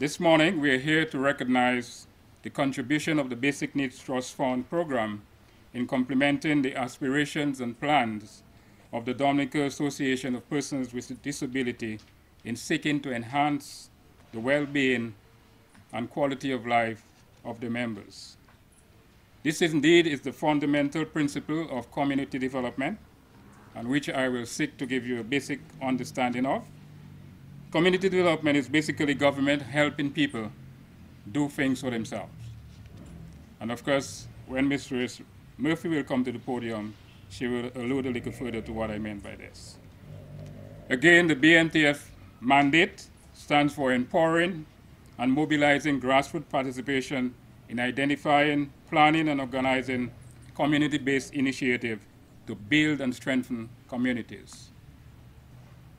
This morning, we are here to recognize the contribution of the Basic Needs Trust Fund program in complementing the aspirations and plans of the Dominica Association of Persons with Disability in seeking to enhance the well-being and quality of life of the members. This indeed is the fundamental principle of community development, and which I will seek to give you a basic understanding of. Community development is basically government helping people do things for themselves. And of course, when Ms. Murphy will come to the podium, she will allude a little further to what I meant by this. Again, the BNTF mandate stands for empowering and mobilizing grassroots participation in identifying, planning, and organizing community-based initiatives to build and strengthen communities.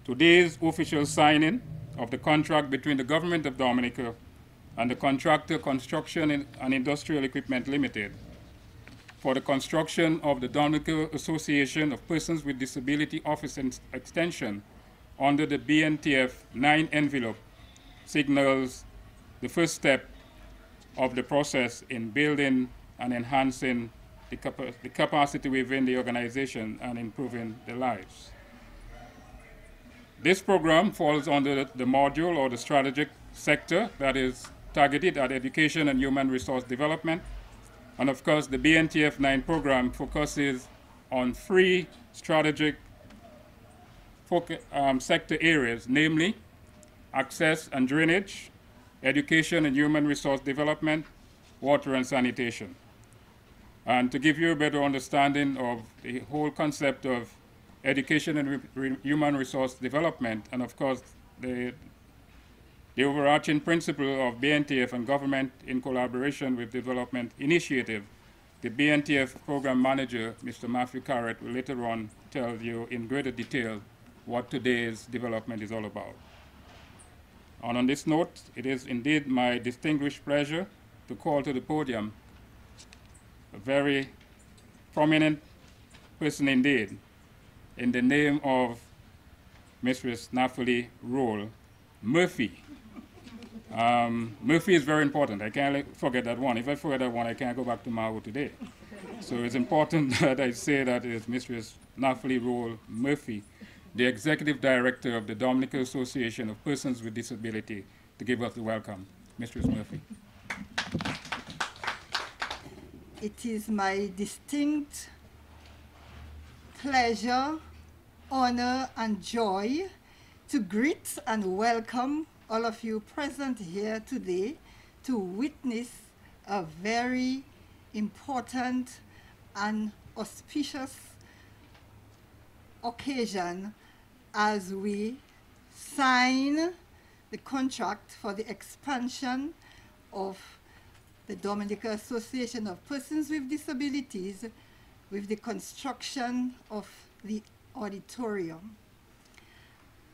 Today's official signing of the contract between the Government of Dominica and the contractor Construction and Industrial Equipment Limited for the construction of the Dominica Association of Persons with Disability Office Extension under the BNTF-9 envelope signals the first step of the process in building and enhancing the capacity within the organization and improving their lives. This program falls under the module or the strategic sector that is targeted at education and human resource development. And of course, the BNTF-9 program focuses on 3 strategic sector areas, namely access and drainage, education and human resource development, water and sanitation. And to give you a better understanding of the whole concept of education and human resource development, and of course the overarching principle of BNTF and government in collaboration with development initiative, the BNTF program manager, Mr. Matthew Carrett, will later on tell you in greater detail what today's development is all about. And on this note, it is indeed my distinguished pleasure to call to the podium a very prominent person indeed, in the name of Mrs. Nathalie Roll Murphy. Murphy is very important. I can't forget that one. If I forget that one, I can't go back to Mao today. So it's important that I say that it is Mrs. Nathalie Roll Murphy, the Executive Director of the Dominica Association of Persons with Disability, to give us the welcome. Mrs. Murphy. It is my distinct pleasure, honor, and joy to greet and welcome all of you present here today to witness a very important and auspicious occasion as we sign the contract for the expansion of the Dominica Association of Persons with Disabilities with the construction of the auditorium.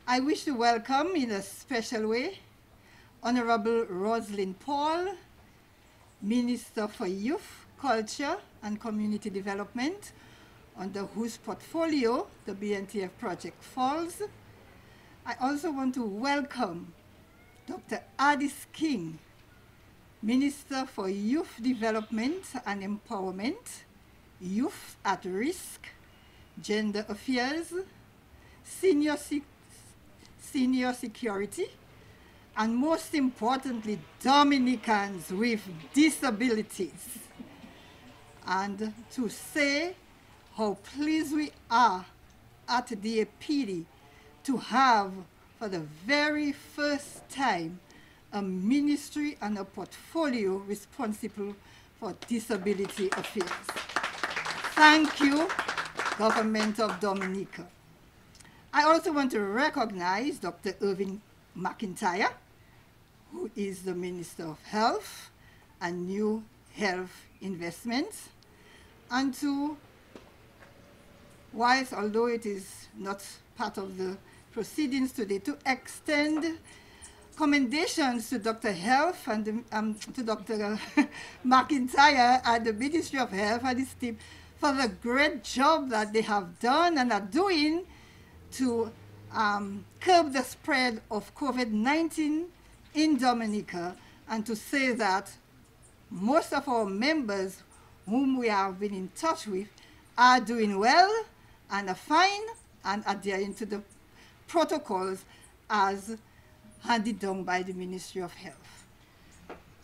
I wish to welcome in a special way Honorable Rosalind Paul, Minister for Youth, Culture and Community Development, under whose portfolio the BNTF project falls. I also want to welcome Dr. Addis King, Minister for Youth Development and Empowerment, Youth at Risk, Gender Affairs, Senior Security, and most importantly, Dominicans with disabilities. And to say how pleased we are at the APD to have, for the very first time, a ministry and a portfolio responsible for disability affairs. Thank you, Government of Dominica. I also want to recognize Dr. Irving McIntyre, who is the Minister of Health and New Health Investments, and to, whilst although it is not part of the proceedings today, to extend commendations to Dr. Health and to Dr. McIntyre and the Ministry of Health and his team for the great job that they have done and are doing to curb the spread of COVID-19 in Dominica, and to say that most of our members whom we have been in touch with are doing well and are fine and adhering to the protocols as handed down by the Ministry of Health.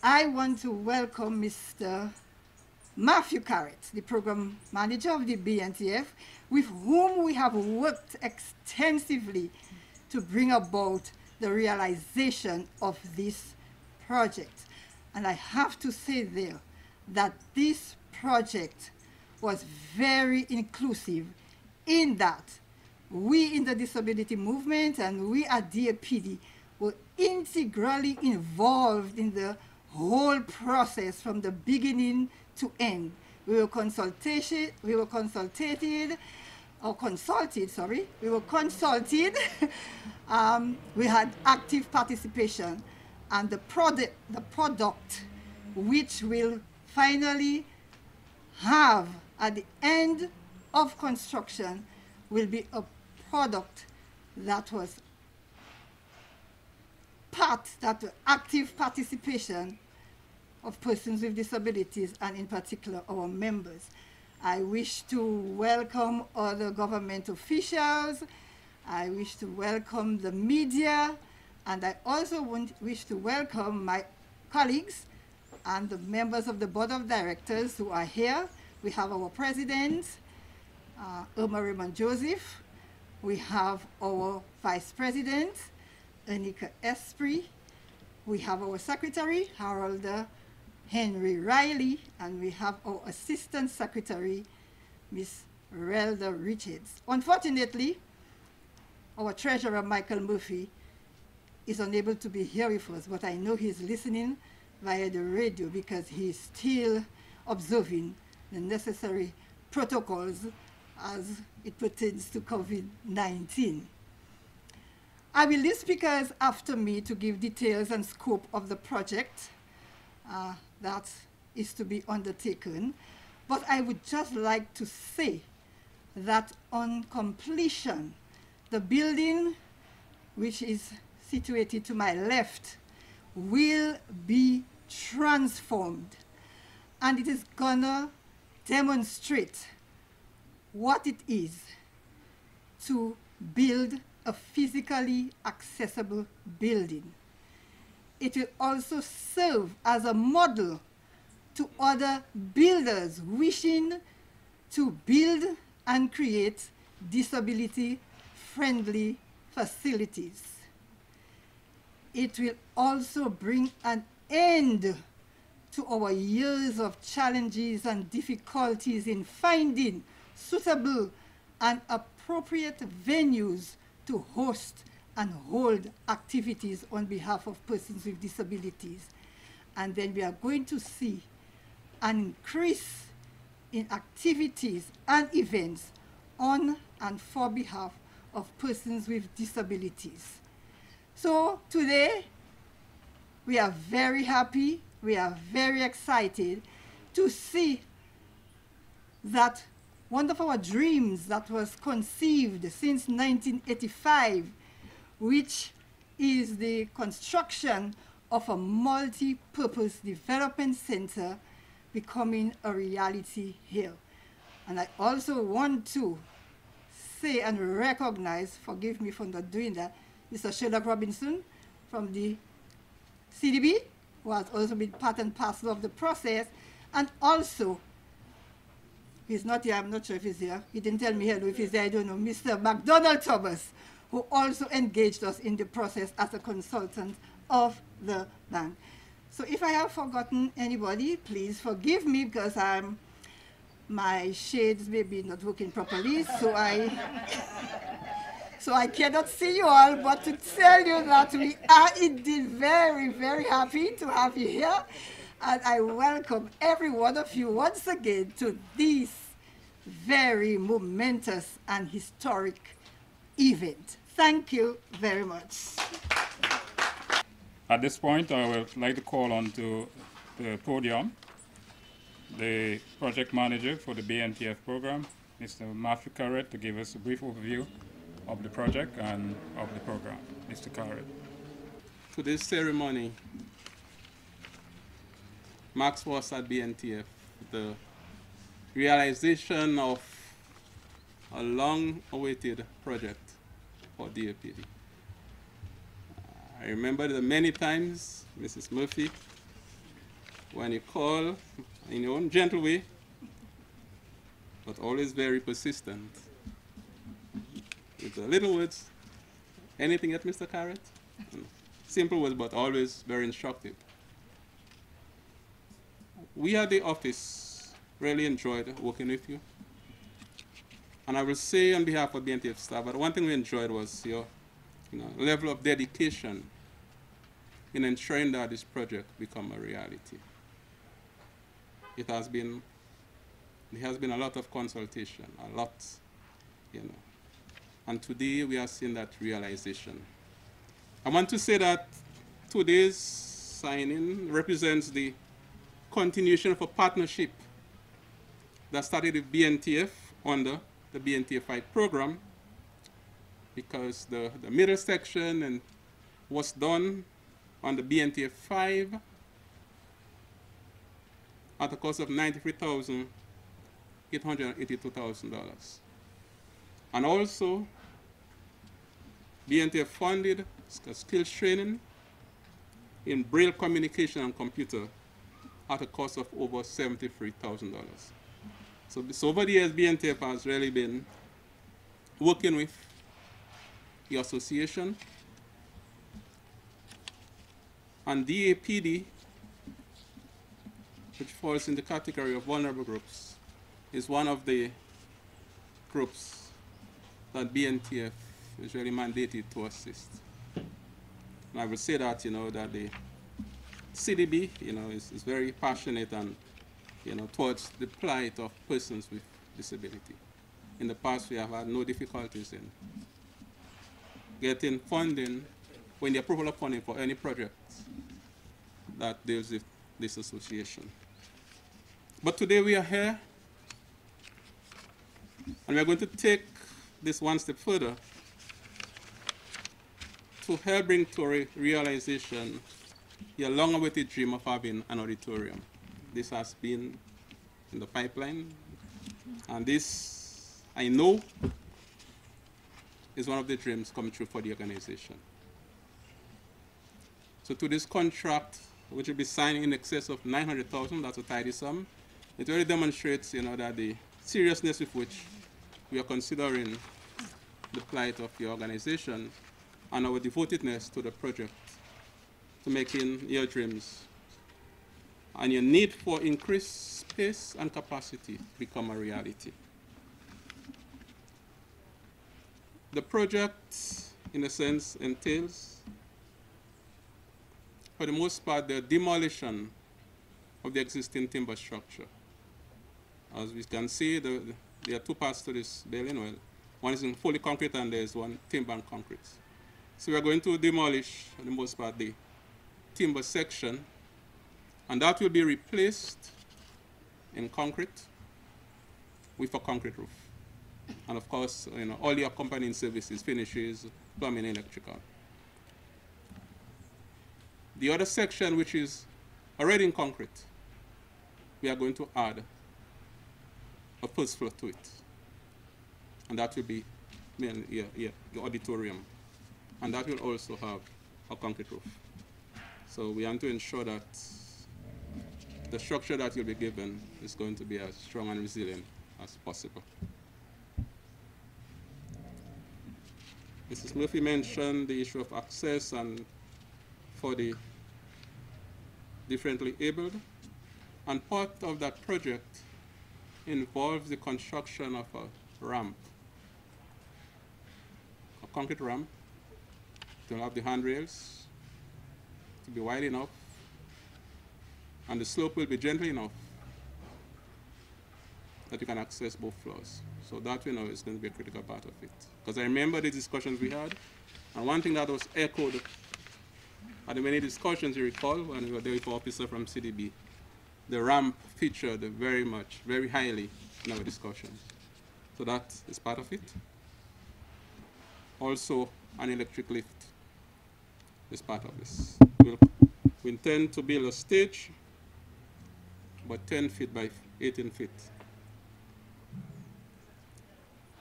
I want to welcome Mr. Matthew Carrett, the program manager of the BNTF, with whom we have worked extensively to bring about the realization of this project. And I have to say there that this project was very inclusive in that we in the disability movement and we at DAPD were integrally involved in the whole process from the beginning to end. We were consulted, we had active participation, and the product which will finally have at the end of construction will be a product that was active participation of persons with disabilities, and in particular our members. I wish to welcome other government officials, I wish to welcome the media, and I also wish to welcome my colleagues and the members of the board of directors who are here. We have our president, Irma Raymond Joseph. We have our vice president, Dominica Esprit. We have our secretary, Harold Henry Riley, and we have our assistant secretary, Miss Relda Richards. Unfortunately, our treasurer, Michael Murphy, is unable to be here with us, but I know he's listening via the radio because he's still observing the necessary protocols as it pertains to COVID-19. I will leave speakers after me to give details and scope of the project that is to be undertaken, but I would just like to say that on completion, the building which is situated to my left will be transformed, and it is gonna demonstrate what it is to build a physically accessible building. It will also serve as a model to other builders wishing to build and create disability-friendly facilities. It will also bring an end to our years of challenges and difficulties in finding suitable and appropriate venues to host and hold activities on behalf of persons with disabilities. And then we are going to see an increase in activities and events on and for behalf of persons with disabilities. So today, we are very happy, we are very excited to see that one of our dreams that was conceived since 1985, which is the construction of a multi-purpose development center, becoming a reality here. And I also want to say and recognize, forgive me for not doing that, Mr. Sherlock Robinson from the CDB, who has also been part and parcel of the process, and also, he's not here, I'm not sure if he's here, he didn't tell me hello, if he's there, I don't know, Mr. McDonald Thomas, who also engaged us in the process as a consultant of the bank. So if I have forgotten anybody, please forgive me, because my shades may be not working properly, so I cannot see you all, but to tell you that we are indeed very, very happy to have you here. And I welcome every one of you once again to this very momentous and historic event. Thank you very much. At this point, I would like to call on to the podium the project manager for the BNTF program, Mr. Matthew Carrett, to give us a brief overview of the project and of the program. Mr. Carrett. today's ceremony marks for us at BNTF the realization of a long-awaited project for DAPD. I remember the many times, Mrs. Murphy, when you call in your own gentle way, but always very persistent, with the little words, anything at Mr. Carrot? Simple words, but always very instructive. We at the office really enjoyed working with you. And I will say on behalf of BNTF staff, but one thing we enjoyed was your level of dedication in ensuring that this project become a reality. There has been a lot of consultation, a lot, and today we are seeing that realization. I want to say that today's signing represents the continuation of a partnership that started with BNTF under the BNTF-9 program, because the middle section was done on the BNTF-5 at a cost of $93,882. And also, BNTF funded skills training in Braille communication and computer at a cost of over $73,000. So over the years, BNTF has really been working with the association, and DAPD, which falls in the category of vulnerable groups, is one of the groups that BNTF is really mandated to assist. And I would say that, that the CDB, is very passionate and, towards the plight of persons with disability. In the past, we have had no difficulties in getting funding, when the approval of funding for any project that deals with this association. But today we are here, and we are going to take this one step further to help bring to a realization your long-awaited dream of having an auditorium. This has been in the pipeline, and this, I know, is one of the dreams come true for the organization. So to this contract, which will be signed in excess of $900,000, that's a tidy sum, it really demonstrates, that the seriousness with which we are considering the plight of the organization and our devotedness to the project, to making your dreams and your need for increased space and capacity become a reality. The project, in a sense, entails, for the most part, the demolition of the existing timber structure. As we can see, there are two parts to this building. Well, one is in fully concrete and there is one timber and concrete. So we are going to demolish, for the most part, the timber section, and that will be replaced in concrete with a concrete roof. And of course, all the accompanying services, finishes, plumbing, electrical. The other section, which is already in concrete, we are going to add a first floor to it. And that will be the auditorium. And that will also have a concrete roof. So we want to ensure that the structure that you'll be given is going to be as strong and resilient as possible. Mrs. Murphy mentioned the issue of access and for the differently abled, and part of that project involves the construction of a ramp, a concrete ramp, to have the handrails to be wide enough, and the slope will be gentle enough that you can access both floors. So that, is going to be a critical part of it. Because I remember the discussions we had, and one thing that was echoed at the many discussions, you recall, when we were there with an officer from CDB, the ramp featured very highly in our discussions. So that is part of it. Also, an electric lift. is part of this. We intend to build a stage about 10 feet by 18 feet.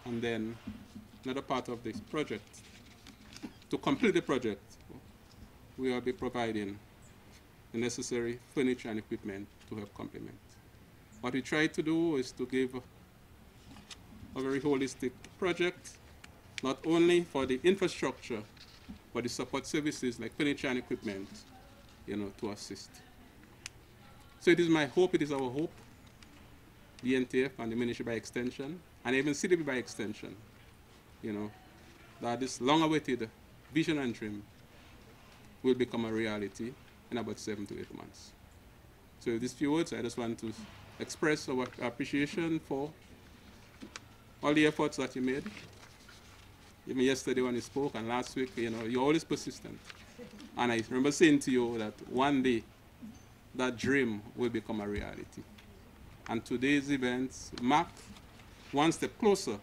And then another part of this project, to complete the project, we will be providing the necessary furniture and equipment to help complement. What we try to do is to give a very holistic project, not only for the infrastructure, but the support services like furniture and equipment, to assist. So it is my hope, it is our hope, BNTF and the ministry by extension, and even CDB by extension, that this long-awaited vision and dream will become a reality in about 7 to 8 months. So with these few words, I just want to express our appreciation for all the efforts that you made. Even yesterday when you spoke, and last week, you're always persistent. And I remember saying to you that one day, that dream will become a reality. And today's events mark one step closer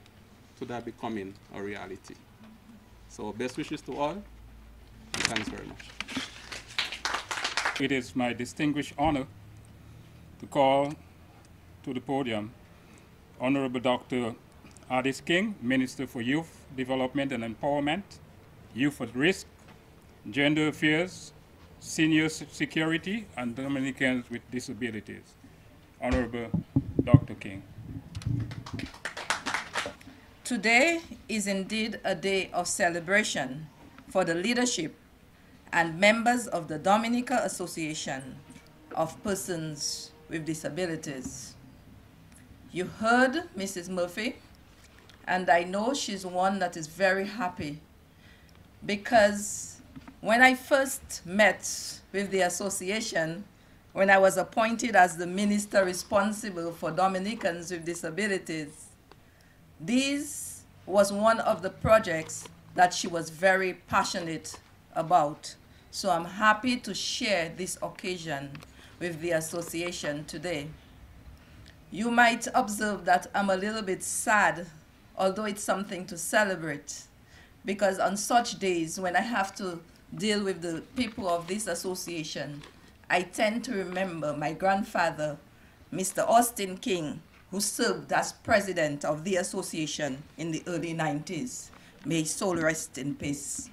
to that becoming a reality. So best wishes to all. Thanks very much. It is my distinguished honor to call to the podium Honorable Dr. Addis King, Minister for Youth Development and Empowerment, Youth at Risk, Gender Affairs, Senior Security, and Dominicans with Disabilities. Honorable Dr. King. Today is indeed a day of celebration for the leadership and members of the Dominica Association of Persons with Disabilities. You heard Mrs. Murphy, and I know she's one that is very happy because when I first met with the association, when I was appointed as the minister responsible for Dominicans with disabilities, this was one of the projects that she was very passionate about. So I'm happy to share this occasion with the association today. You might observe that I'm a little bit sad, although it's something to celebrate, because on such days when I have to deal with the people of this association, I tend to remember my grandfather, Mr. Austin King, who served as president of the association in the early 90s. May his soul rest in peace.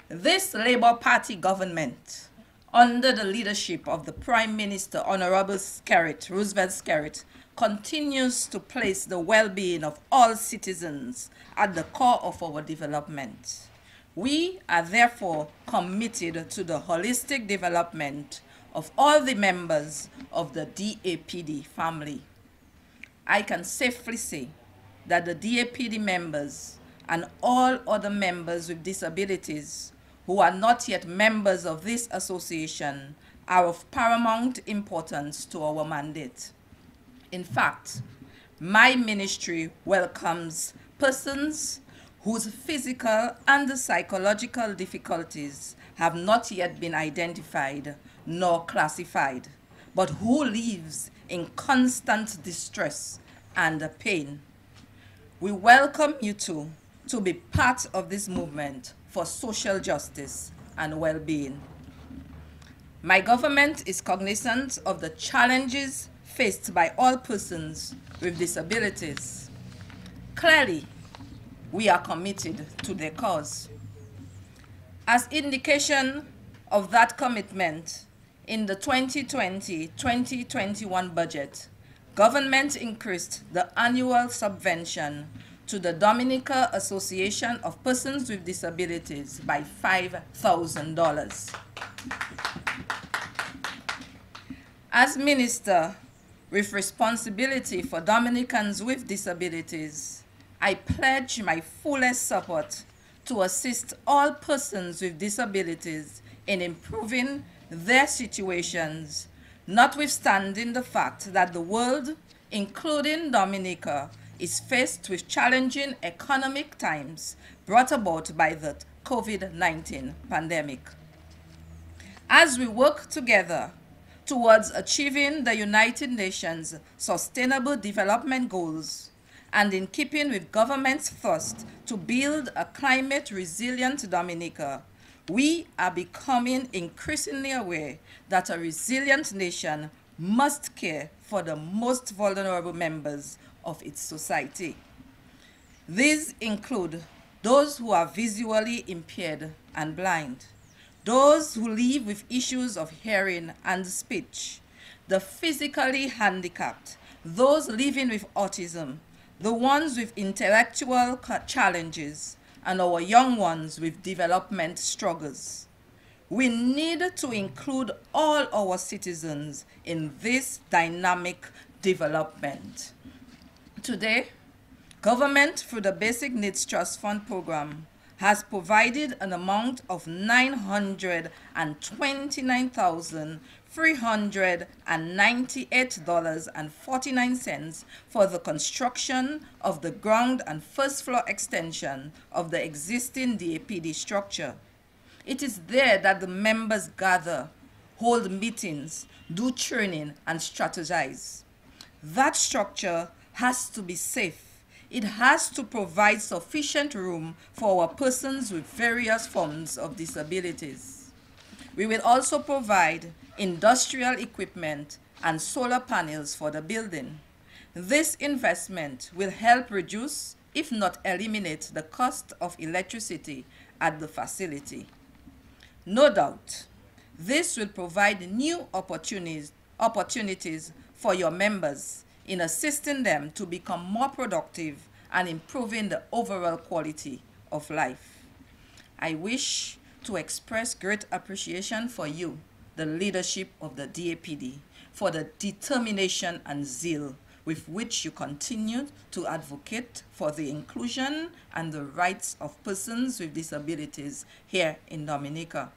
This Labour Party government, under the leadership of the Prime Minister, Honorable Roosevelt Skerrit, continues to place the well-being of all citizens at the core of our development. We are therefore committed to the holistic development of all the members of the DAPD family. I can safely say that the DAPD members and all other members with disabilities who are not yet members of this association are of paramount importance to our mandate. In fact, my ministry welcomes persons whose physical and psychological difficulties have not yet been identified nor classified, but who lives in constant distress and pain. We welcome you to be part of this movement for social justice and well-being. My government is cognizant of the challenges faced by all persons with disabilities. Clearly, we are committed to their cause. As indication of that commitment, in the 2020-2021 budget, government increased the annual subvention to the Dominica Association of Persons with Disabilities by $5,000. As minister with responsibility for Dominicans with disabilities, I pledge my fullest support to assist all persons with disabilities in improving their situations, notwithstanding the fact that the world, including Dominica, is faced with challenging economic times brought about by the COVID-19 pandemic. As we work together towards achieving the United Nations Sustainable Development Goals, and in keeping with government's thrust to build a climate-resilient Dominica, we are becoming increasingly aware that a resilient nation must care for the most vulnerable members of its society. These include those who are visually impaired and blind, those who live with issues of hearing and speech, the physically handicapped, those living with autism, the ones with intellectual challenges, and our young ones with development struggles. We need to include all our citizens in this dynamic development. Today, government, through the Basic Needs Trust Fund program, has provided an amount of $929,398.49 for the construction of the ground and first floor extension of the existing DAPD structure. It is there that the members gather, hold meetings, do training, and strategize. That structure has to be safe. It has to provide sufficient room for our persons with various forms of disabilities. We will also provide industrial equipment and solar panels for the building. This investment will help reduce, if not eliminate, the cost of electricity at the facility. No doubt, this will provide new opportunities for your members in assisting them to become more productive and improving the overall quality of life. I wish to express great appreciation for you, the leadership of the DAPD, for the determination and zeal with which you continue to advocate for the inclusion and the rights of persons with disabilities here in Dominica.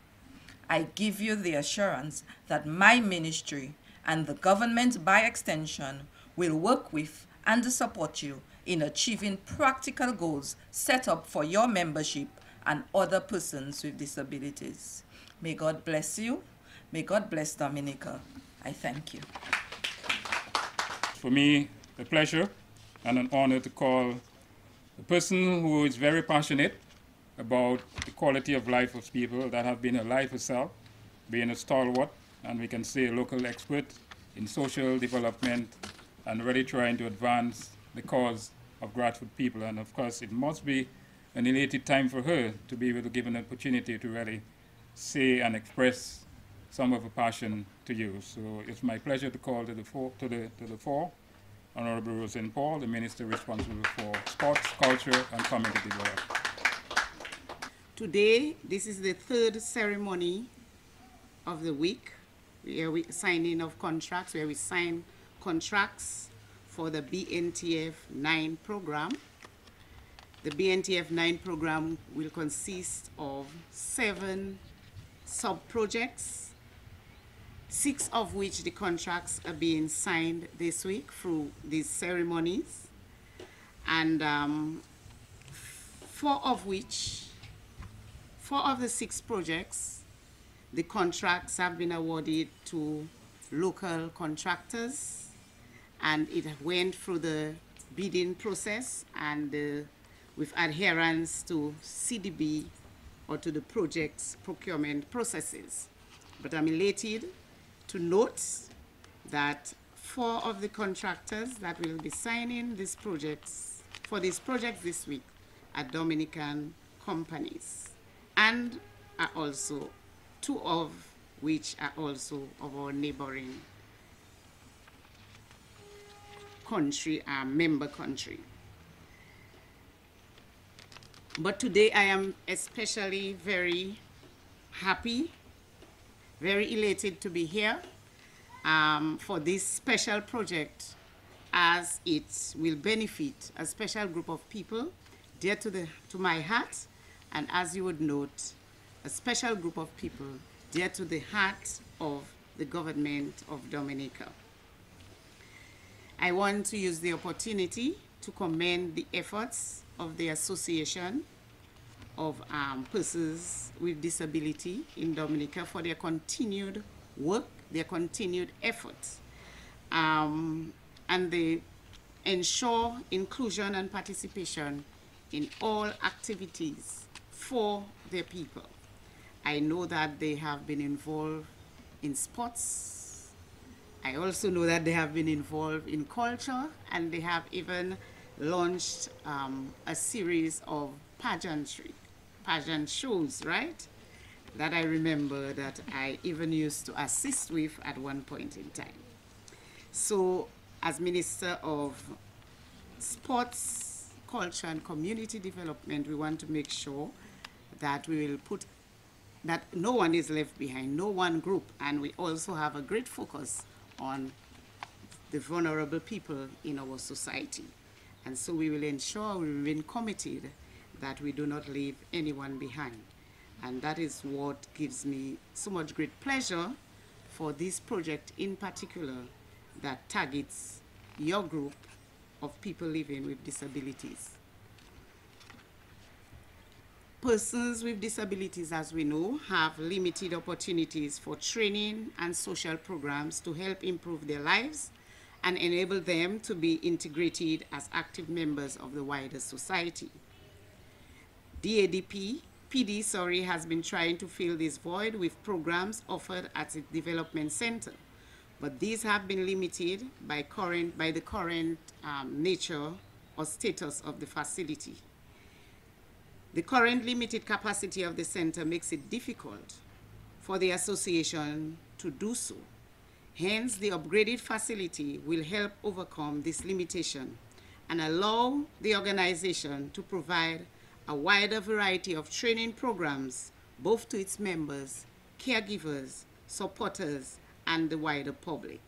I give you the assurance that my ministry and the government by extension will work with and support you in achieving practical goals set up for your membership and other persons with disabilities. May God bless you. May God bless Dominica. I thank you. For me, a pleasure and an honor to call a person who is very passionate about the quality of life of people that have been her life herself, being a stalwart, and we can say a local expert in social development and really trying to advance the cause of Bradford people. And of course, it must be an elated time for her to be able to give an opportunity to really say and express some of her passion to you. So it's my pleasure to call to the fore Honorable Roseanne Paul, the Minister responsible for sports, culture, and community development. Today, this is the third ceremony of the week, where we signing of contracts, where we sign contracts for the BNTF-9 program. The BNTF-9 program will consist of 7 sub-projects, 6 of which the contracts are being signed this week through these ceremonies, and 4 of the 6 projects, the contracts have been awarded to local contractors, and it went through the bidding process and with adherence to CDB or to the project's procurement processes. But I'm elated to note that 4 of the contractors that will be signing these projects for these projects this week are Dominican companies, and are also 2 of which are also of our neighboring country, our member country. But today I am especially very happy, very elated to be here for this special project, as it will benefit a special group of people dear to my heart, and as you would note, a special group of people dear to the heart of the government of Dominica. I want to use the opportunity to commend the efforts of the Association of Persons with Disability in Dominica for their continued work, their continued efforts, and they ensure inclusion and participation in all activities for their people. I know that they have been involved in sports. I also know that they have been involved in culture, and they have even launched a series of pageant shows, right? That I remember that I even used to assist with at one point in time. So as Minister of Sports, Culture and Community Development, we want to make sure that we will put that no one is left behind, no one group, and we also have a great focus on the vulnerable people in our society. And so we will ensure we remain committed that we do not leave anyone behind. And that is what gives me so much great pleasure for this project in particular that targets your group of people living with disabilities. Persons with disabilities, as we know, have limited opportunities for training and social programs to help improve their lives and enable them to be integrated as active members of the wider society. PD has been trying to fill this void with programs offered at its development center, but these have been limited by the current nature or status of the facility. The current limited capacity of the center makes it difficult for the association to do so. Hence, the upgraded facility will help overcome this limitation and allow the organization to provide a wider variety of training programs, both to its members, caregivers, supporters, and the wider public.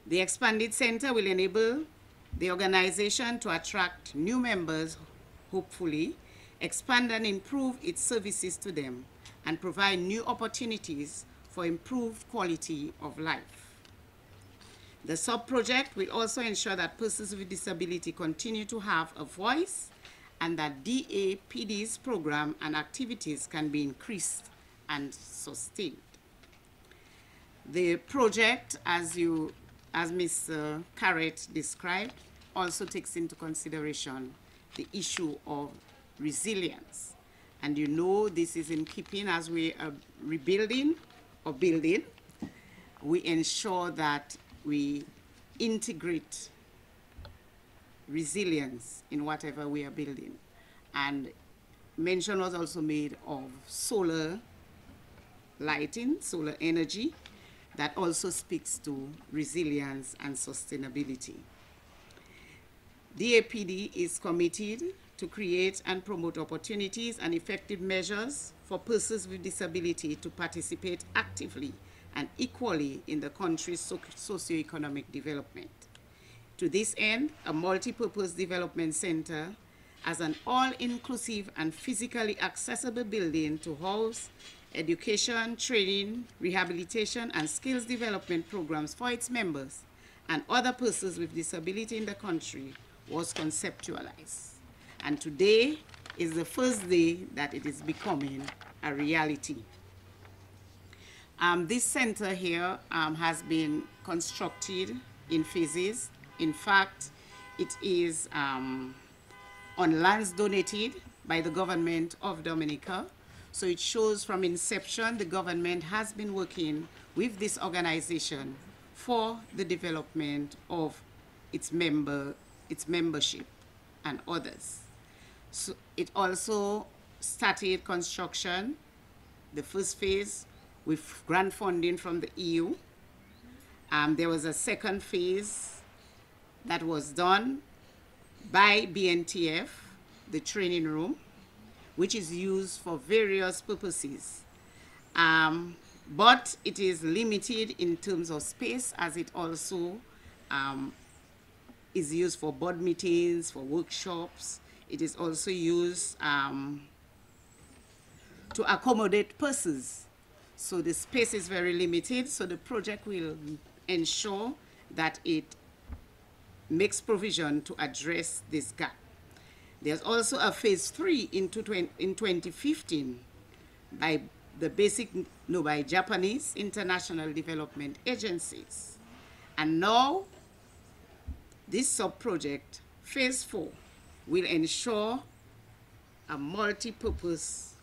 The expanded center will enable the organization to attract new members, hopefully, expand and improve its services to them, and provide new opportunities for improved quality of life. The sub-project will also ensure that persons with disability continue to have a voice and that DAPD's program and activities can be increased and sustained. The project, as Mr. Carrett described, also takes into consideration the issue of resilience. And you know this is in keeping as we are rebuilding or building. We ensure that we integrate resilience in whatever we are building. And mention was also made of solar lighting, solar energy, that also speaks to resilience and sustainability. DAPD is committed to create and promote opportunities and effective measures for persons with disability to participate actively and equally in the country's socio-economic development. To this end, a multi-purpose development center as an all-inclusive and physically accessible building to house education, training, rehabilitation, and skills development programs for its members and other persons with disability in the country was conceptualized. And today is the first day that it is becoming a reality. This center here has been constructed in phases. In fact, it is on lands donated by the government of Dominica. So it shows from inception, the government has been working with this organization for the development of its membership and others. So it also started construction, the first phase, with grant funding from the EU. There was a second phase that was done by BNTF, the training room, which is used for various purposes. But it is limited in terms of space, as it also is used for board meetings, for workshops. It is also used to accommodate persons. So the space is very limited, so the project will ensure that it makes provision to address this gap. There's also a phase 3 in 2015 by by Japanese international development agencies. And now this sub-project, phase 4, will ensure a multi-purpose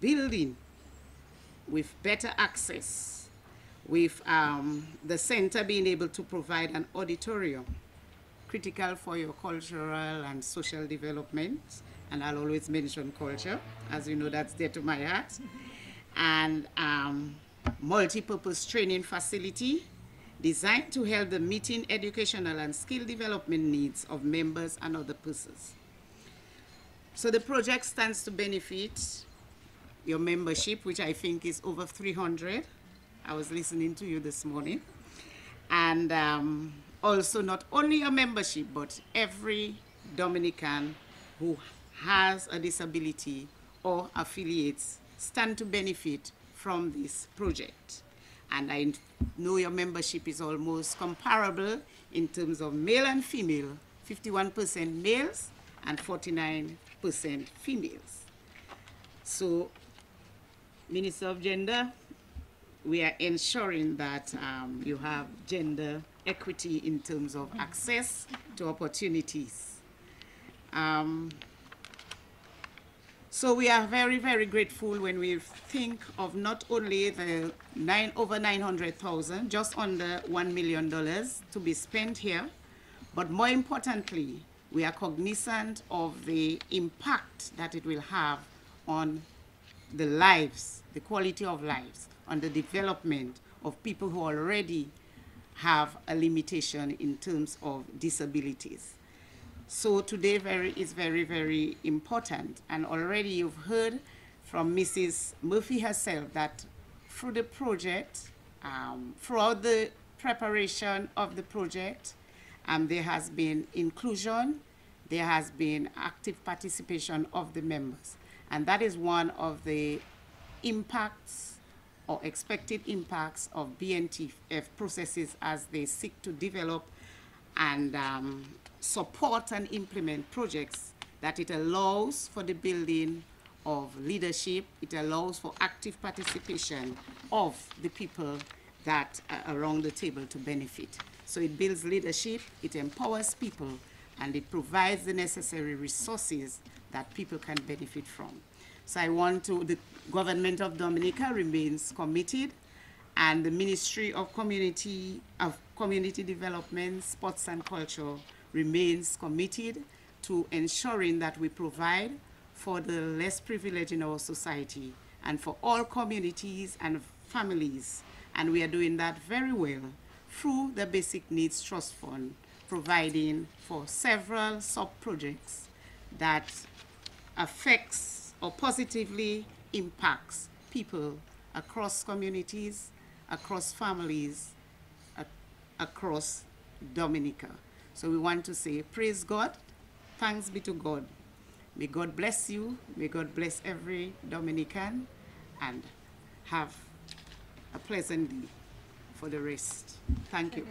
building with better access, with the center being able to provide an auditorium, critical for your cultural and social development, and I'll always mention culture, as you know that's dear to my heart, and multi-purpose training facility designed to help the meeting educational and skill development needs of members and other persons. So the project stands to benefit your membership, which I think is over 300. I was listening to you this morning. And also not only your membership, but every Dominican who has a disability or affiliates stand to benefit from this project. And I know your membership is almost comparable in terms of male and female, 51% males and 49% females. So, Minister of Gender, we are ensuring that you have gender equity in terms of access to opportunities. So we are very, very grateful when we think of not only the over 900,000, just under $1 million to be spent here, but more importantly, we are cognizant of the impact that it will have on the lives, the quality of lives, on the development of people who already have a limitation in terms of disabilities. So today is very, very important. And already you've heard from Mrs. Murphy herself that through the project, throughout the preparation of the project, there has been inclusion, there has been active participation of the members. And that is one of the impacts or expected impacts of BNTF processes as they seek to develop and support and implement projects, that it allows for the building of leadership, it allows for active participation of the people that are around the table to benefit. So it builds leadership, it empowers people, and it provides the necessary resources that people can benefit from. So the government of Dominica remains committed, and the Ministry of Community Development, Sports and Culture remains committed to ensuring that we provide for the less privileged in our society and for all communities and families. And we are doing that very well through the Basic Needs Trust Fund, providing for several sub-projects that affects or positively impacts people across communities, across families, across Dominica. So we want to say, praise God, thanks be to God. May God bless you, may God bless every Dominican, and have a pleasant day for the rest. Thank you.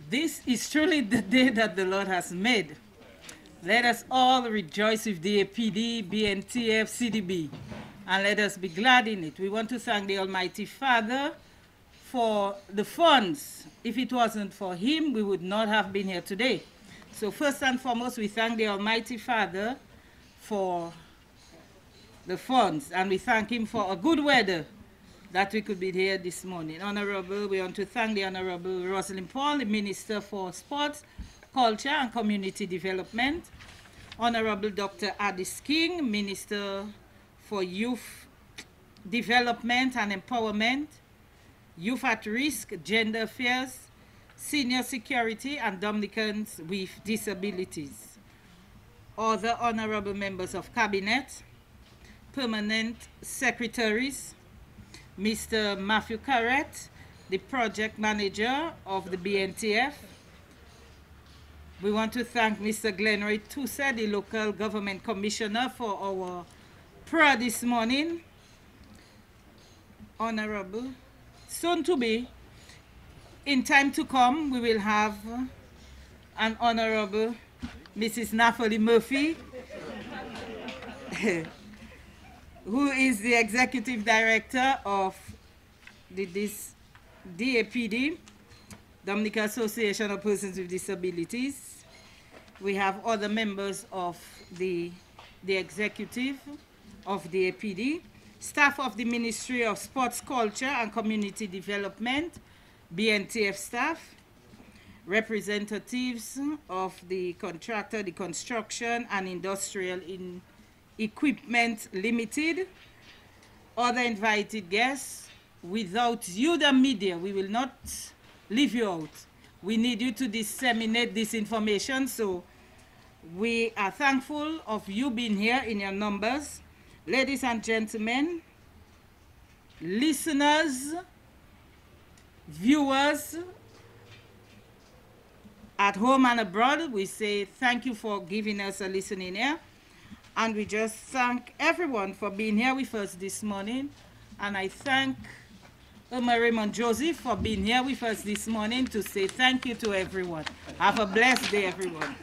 This is truly the day that the Lord has made. Let us all rejoice with DAPD, BNTF, CDB, and let us be glad in it. We want to thank the Almighty Father for the funds. If it wasn't for him, we would not have been here today. So first and foremost, we thank the Almighty Father for the funds, and we thank him for a good weather that we could be here this morning. We want to thank the Honorable Rosalind Paul, the Minister for Sports, Culture and Community Development. Honorable Dr. Addis King, Minister for Youth Development and Empowerment, Youth at Risk, Gender Affairs, Senior Security, and Dominicans with Disabilities. Other honorable members of Cabinet, Permanent Secretaries, Mr. Matthew Carrett, the Project Manager of the BNTF. We want to thank Mr. Glenroy Tusa, the Local Government Commissioner, for our prayer this morning. Honorable, soon to be, in time to come, we will have an Honorable Mrs. Nathalie Murphy, who is the Executive Director of this DAPD, Dominica Association of Persons with Disabilities. We have other members of the executive of the APD, staff of the Ministry of Sports, Culture and Community Development, BNTF staff, representatives of the contractor, the Construction and Industrial Equipment Limited, other invited guests. Without you, the media, we will not leave you out. We need you to disseminate this information, so we are thankful of you being here in your numbers. Ladies and gentlemen, listeners, viewers at home and abroad, we say thank you for giving us a listening ear. And we just thank everyone for being here with us this morning. And I thank Raymond Joseph for being here with us this morning to say thank you to everyone. Have a blessed day, everyone.